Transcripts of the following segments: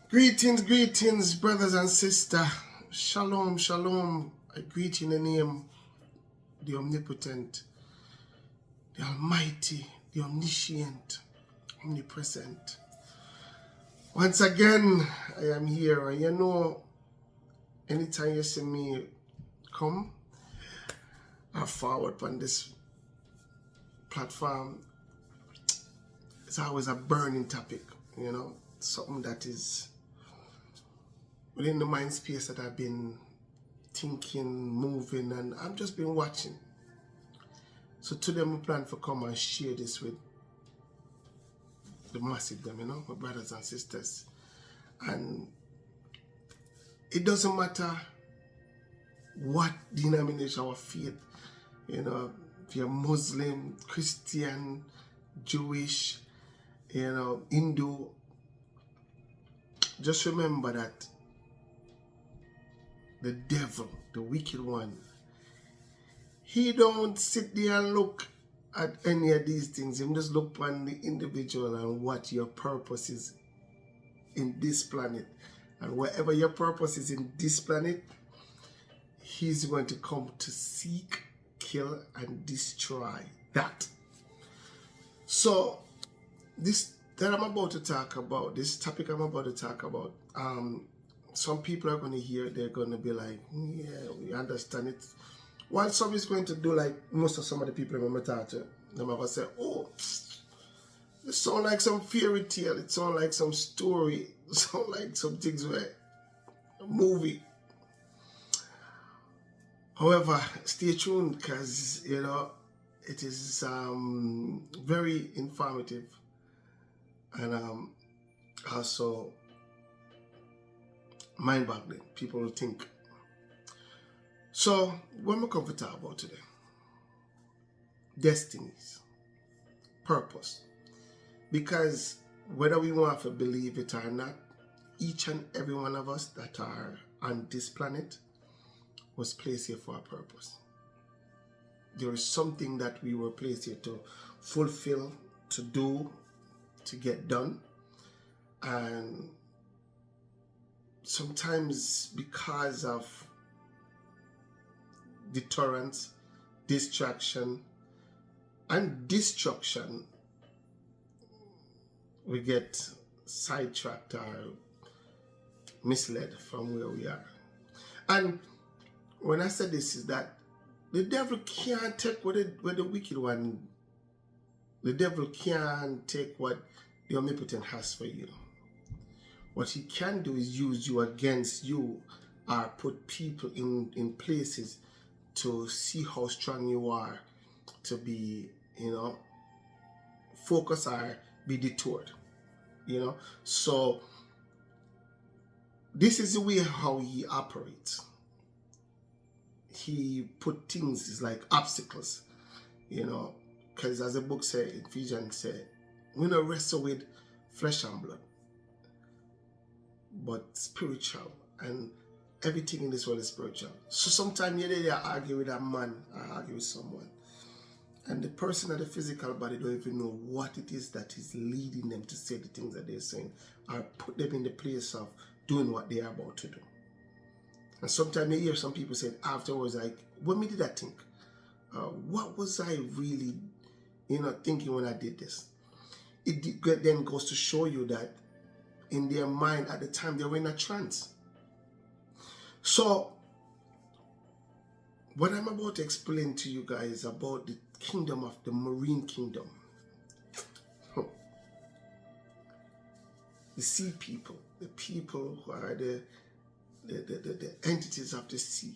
Greetings, greetings, brothers and sisters. Shalom, shalom. I greet you in the name, the omnipotent, the almighty, the omniscient, omnipresent. Once again, I am here. And you know, anytime you see me come or forward on this platform, it's always a burning topic, you know, something that is within the mind space that I've been thinking, moving, and I've just been watching. So today we plan to come and share this with the massive them, you know, my brothers and sisters. And it doesn't matter what denomination or faith, you know, if you're Muslim, Christian, Jewish, you know, Hindu, just remember that the devil, the wicked one, he don't sit there and look at any of these things. He just look on the individual and what your purpose is in this planet. And whatever your purpose is in this planet, he's going to come to seek, kill, and destroy that. So this that I'm about to talk about, this topic I'm about to talk about, some people are going to hear, they're going to be like, yeah, we understand it. While some is going to do like most of some of the people I'm going to talk to, they're going to say, oh, it sounds like some fairy tale, it sounds like some story, it sounds like some things where a movie. However, stay tuned because, you know, it is very informative and also mind-boggling. People will think. So, what am I going to talk about today? Destinies, purpose. Because whether we want to believe it or not, each and every one of us that are on this planet was placed here for a purpose. There is something that we were placed here to fulfill, to do, to get done. And sometimes because of deterrence, distraction, and destruction, we get sidetracked or misled from where we are. And when I said this is that the devil can't take what the wicked one, the devil can't take what the omnipotent has for you. What he can do is use you against you or put people in places to see how strong you are, to be, you know, focus or be detoured, you know. So this is the way how he operates. He put things like obstacles, you know, because as the book said, Ephesians said, we don't wrestle with flesh and blood, but spiritual, and everything in this world is spiritual. So sometimes you argue with a man or argue with someone, and the person at the physical body don't even know what it is that is leading them to say the things that they're saying, or put them in the place of doing what they are about to do. And sometimes you hear some people say afterwards, like, what me did I think? What was I really, you know, thinking when I did this? It then goes to show you that in their mind at the time they were in a trance. So what I'm about to explain to you guys about the kingdom of the marine kingdom. The sea people, the people who are the entities of the sea.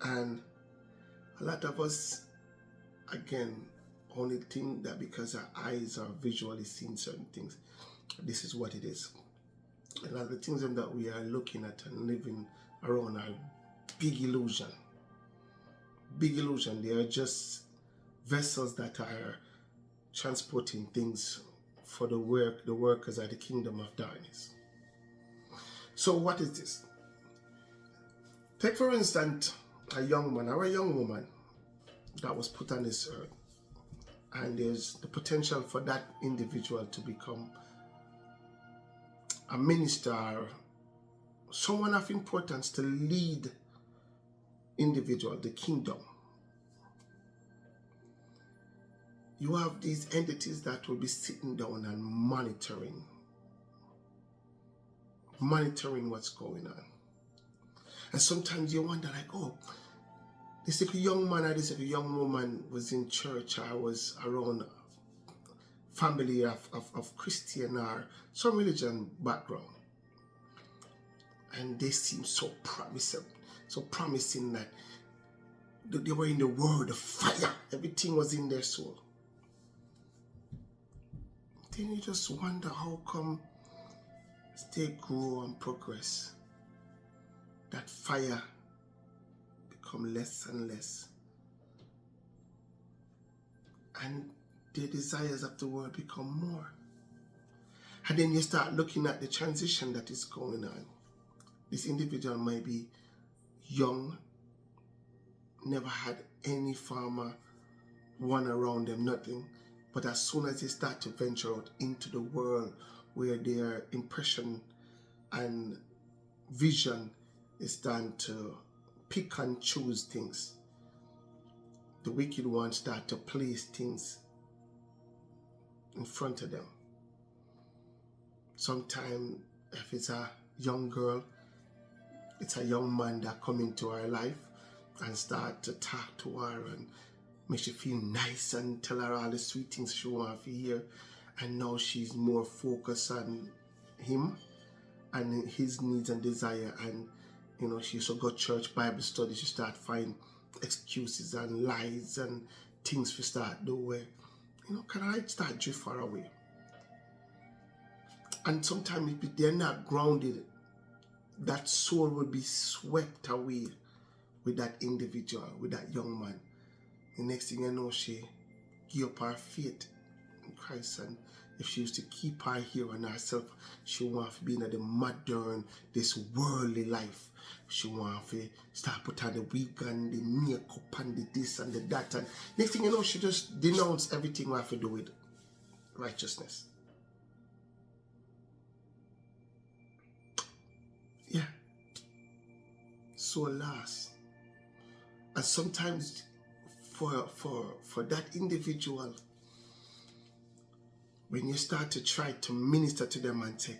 And a lot of us, again, only think that because our eyes are visually seeing certain things, this is what it is. A lot of the things that we are looking at and living around are big illusion. Big illusion. They are just vessels that are transporting things for the workers of the kingdom of darkness. So what is this? Take for instance a young man or a young woman that was put on this earth, and there's the potential for that individual to become a minister or someone of importance to lead individual, the kingdom. You have these entities that will be sitting down and monitoring what's going on. And sometimes you wonder like, oh, this like a young man or this like a young woman was in church or was around family of Christian or some religion background. And they seem so promising that they were in the word, the fire, everything was in their soul. Then you just wonder how come as they grow and progress, that fire become less and less. And the desires of the world become more. And then you start looking at the transition that is going on. This individual might be young, never had any farmer, one around them, nothing. But as soon as they start to venture out into the world where their impression and vision is done to pick and choose things, the wicked ones start to place things in front of them. Sometimes if it's a young girl, it's a young man that come into her life and start to talk to her and make she feel nice and tell her all the sweet things she wants to hear. And now she's more focused on him and his needs and desire. And you know, she used to go to church, Bible study, she start find excuses and lies and things to start doing. You know, can I start drift far away? And sometimes if they're not grounded, that soul will be swept away with that individual, with that young man. The next thing you know, she give up her faith in Christ. And if she used to keep her here on herself, she want to be in the modern, this worldly life. She want to start put on the wig and the makeup and the this and the that. And next thing you know, she just denounce everything we have to do with righteousness. Yeah. So lost. And sometimes for that individual, when you start to try to minister to them and say,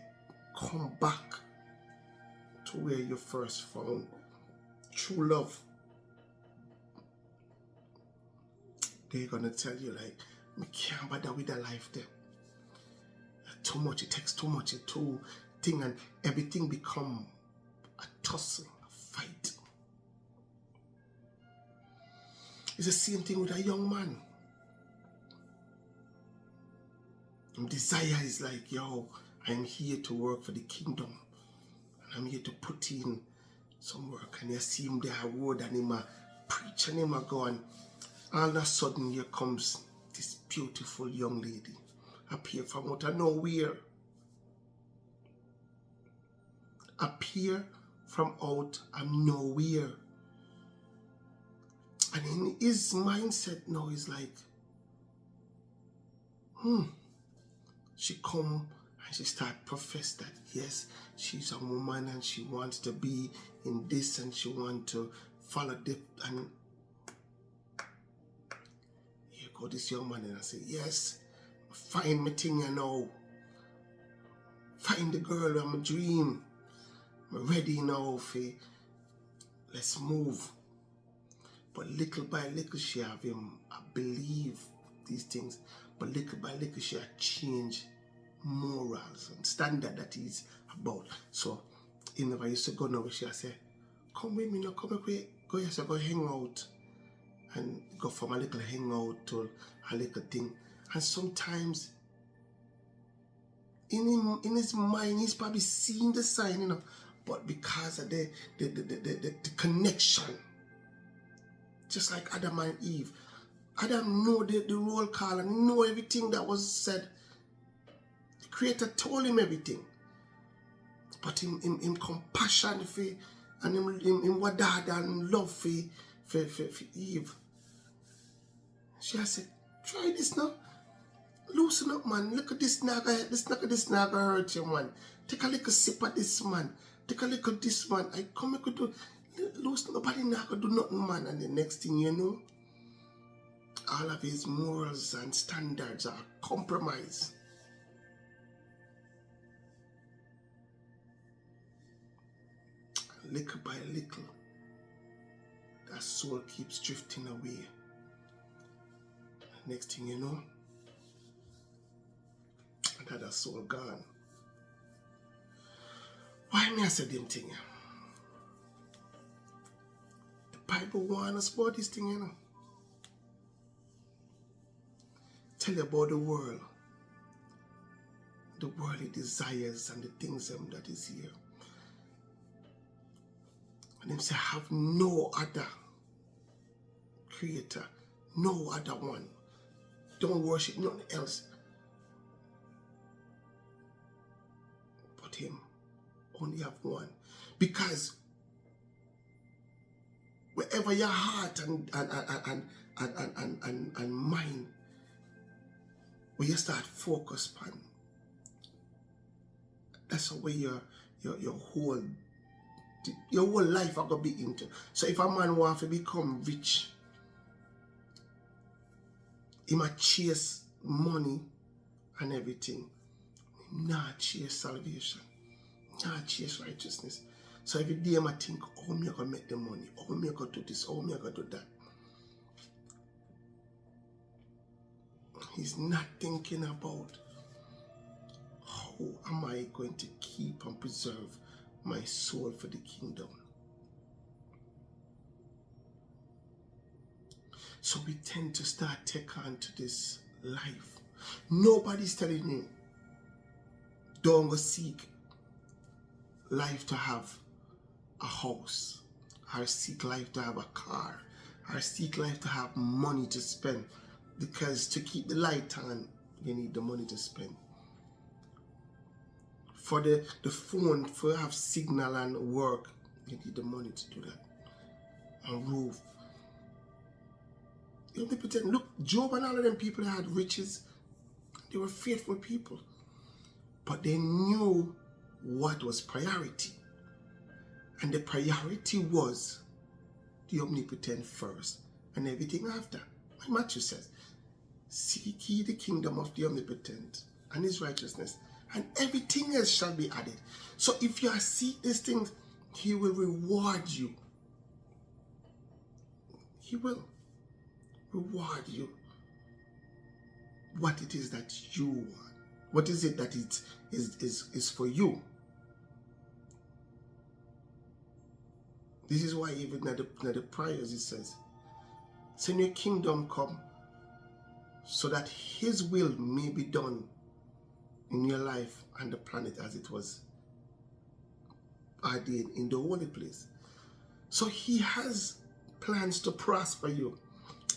come back to where you first found true love, they're gonna tell you like, we can't bother with that life there. Too much, it takes too much, it's too thing, and everything become a tussle, a fight. It's the same thing with a young man. And desire is like, yo, I'm here to work for the kingdom. And I'm here to put in some work. And you see him there, a word, and him a preach, and him a go. And all of a sudden, here comes this beautiful young lady. Appear from out of nowhere. Appear from out of nowhere. And in his mindset now is like, she come and she start profess that yes, she's a woman and she wants to be in this and she want to follow this. And here go this young man and I say, yes, find me thing you know. Find the girl, I'm a dream. I'm ready now for let's move. But little by little she have him believe these things. But little by little she have changed morals and standard that he's about. So he never used to go now, she say, come with me now, come away, go here, so go hang out. And go from a little hangout to a little thing. And sometimes in his mind he's probably seeing the sign, you know, but because of the connection, just like Adam and Eve. Adam know the roll call and he know everything that was said. The Creator told him everything. But in compassion for and in wadad and love for Eve. She has said, try this now. Loosen up, man. Look at this naga. Look at this naga hurt you, man. Take a little sip of this, man. Take a little this, man. I come, I could do. Loosen, nobody naga do nothing, man. And the next thing you know, all of his morals and standards are compromised. Little by little, that soul keeps drifting away. Next thing you know, another soul gone. Why me I say them thing? The Bible warns us about this thing, you know. Tell you about the world it desires and the things that is here. And them say, have no other creator, no other one. Don't worship nothing else but him. Only have one. Because wherever your heart and mind, where you start focus on, that's the way your whole life are gonna be into. So if a man wants to become rich, he might chase money and everything. Not chase salvation. Not chase righteousness. So every day I think, how am I gonna make the money? How am I gonna do this? How am I gonna do that? He's not thinking about how am I going to keep and preserve my soul for the kingdom. So we tend to start take on to this life. Nobody's telling you, don't go seek life to have a house, or seek life to have a car, or seek life to have money to spend. Because to keep the light on, you need the money to spend. For the phone, for have signal and work, you need the money to do that. And roof. You don't pretend. Look, Job and all of them people had riches. They were faithful people. But they knew what was priority. And the priority was the omnipotent first and everything after. Like Matthew says, seek ye the kingdom of the omnipotent and his righteousness, and everything else shall be added. So if you seek these things, he will reward you. He will reward you. What it is that you want. What is it that it is for you? This is why even at the prayers it says, send your kingdom come so that his will may be done in your life and the planet as it was ordained in the holy place. So he has plans to prosper you,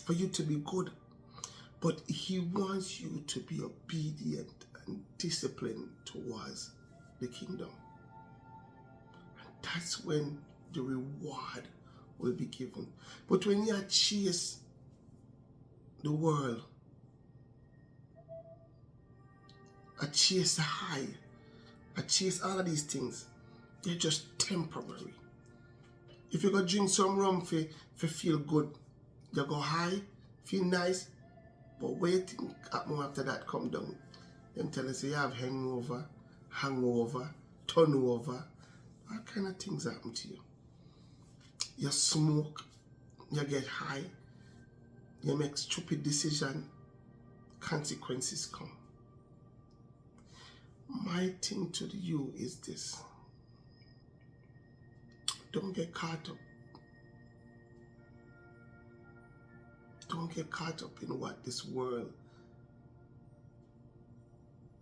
for you to be good, but he wants you to be obedient and disciplined towards the kingdom. And that's when the reward will be given. But when you chase the world, I chase the high, I chase all of these things, they're just temporary. If you go drink some rum for feel good, you go high, feel nice, but what you think happen after that come down? Them tell us you have hangover, turnover, all kind of things happen to you. You smoke, you get high, you make stupid decisions, consequences come. My thing to you is this. Don't get caught up. Don't get caught up in what this world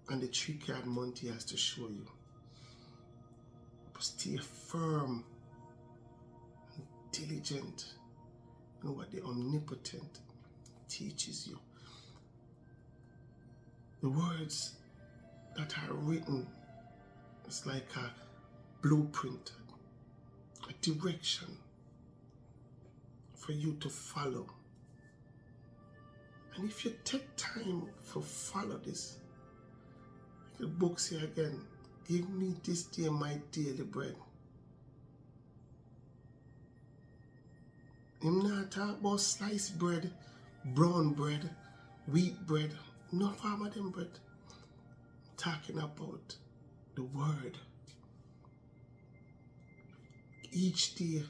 and the three-card Monty has to show you. But stay firm and diligent in what the omnipotent teaches you. The words that are written is like a blueprint, a direction for you to follow. And if you take time to follow this, the book say again, give me this day my daily bread. Him not talk about sliced bread, brown bread, wheat bread, no form of them bread. Talking about the word. Each day,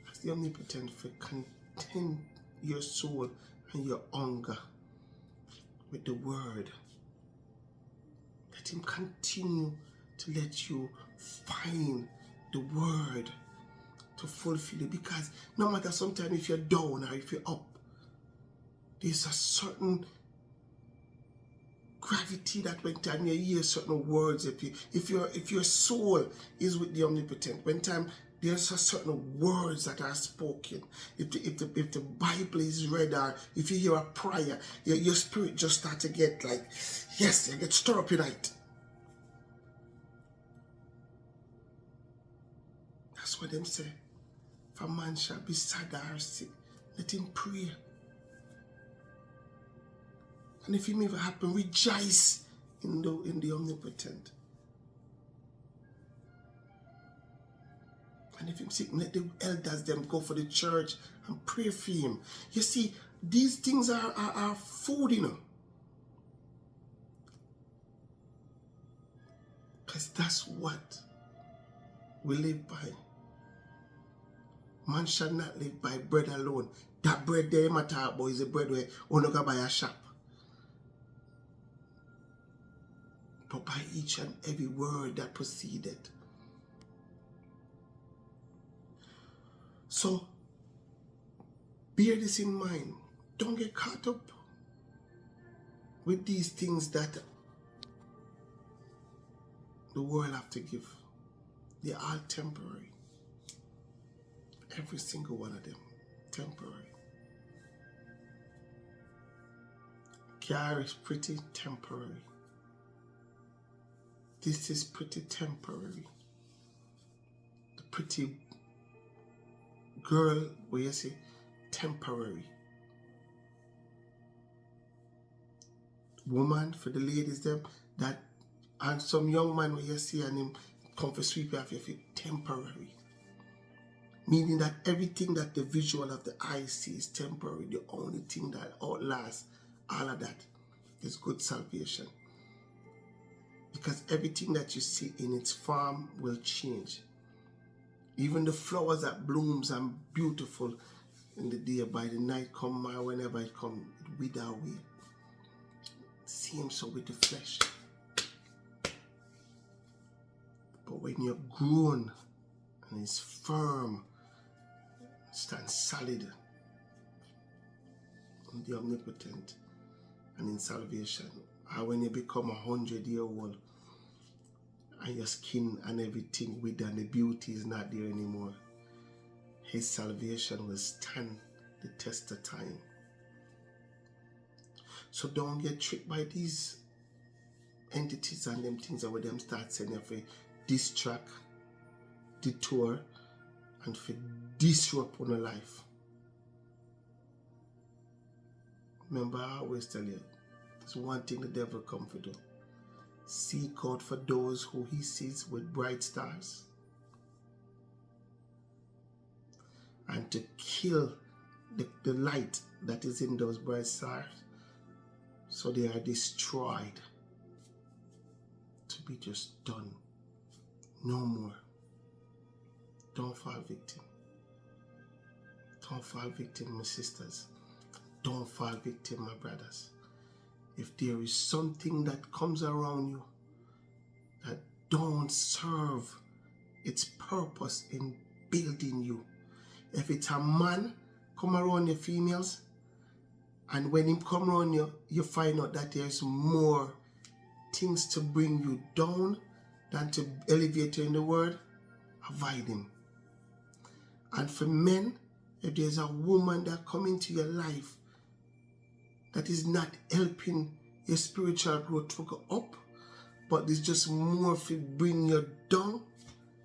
as the omnipotent, for content your soul and your hunger with the word. Let him continue to let you find the word to fulfill it, because no matter sometimes if you're down or if you're up, there's a certain gravity that when time you hear certain words, if your soul is with the omnipotent, when time there's a certain words that are spoken, if the Bible is read, or if you hear a prayer, your spirit just start to get like, yes, you get stirred up in it. That's what them say. If a man shall be sad or sick, let him pray. And if it ever happen, rejoice in the omnipotent. And if him sick, let the elders them go for the church and pray for him. You see, these things are food, you know. Because that's what we live by. Man shall not live by bread alone. That bread there you talk about is a bread where you don't go buy a shop. But by each and every word that proceeded. So, bear this in mind. Don't get caught up with these things that the world have to give. They are temporary. Every single one of them, temporary. Car is pretty temporary. This is pretty temporary. The pretty girl, where you say, temporary. Woman, for the ladies them, that, and some young man where you see and him come for sweep you off your feet, temporary. Meaning that everything that the visual of the eye sees is temporary. The only thing that outlasts all of that is good salvation. Because everything that you see in its form will change. Even the flowers that blooms and beautiful in the day, by the night come or whenever it comes, it wither away. Same so with the flesh. But when you're grown and it's firm, stand solid on the omnipotent and in salvation. Or when you become 100-year-old and your skin and everything with and the beauty is not there anymore, his salvation will stand the test of time. So don't get tricked by these entities and them things that with them start saying you for distract, detour, and for disrupt on your life. Remember, I always tell you, there's one thing the devil come to do. Seek out for those who he sees with bright stars. And to kill the light that is in those bright stars, so they are destroyed. To be just done. No more. Don't fall victim. Don't fall victim, my sisters. Don't fall victim, my brothers. If there is something that comes around you that don't serve its purpose in building you, if it's a man come around you, females, and when him come around you, you find out that there's more things to bring you down than to elevate you in the word, avoid him. And for men, if there's a woman that come into your life that is not helping your spiritual growth to go up, but it's just more to bring you down,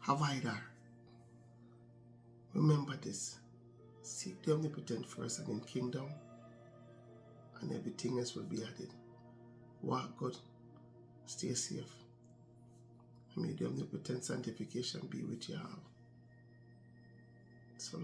avoid her. Remember this. Seek the omnipotent first and in kingdom, and everything else will be added. Walk good. Stay safe. And may the omnipotent sanctification be with you all. So long.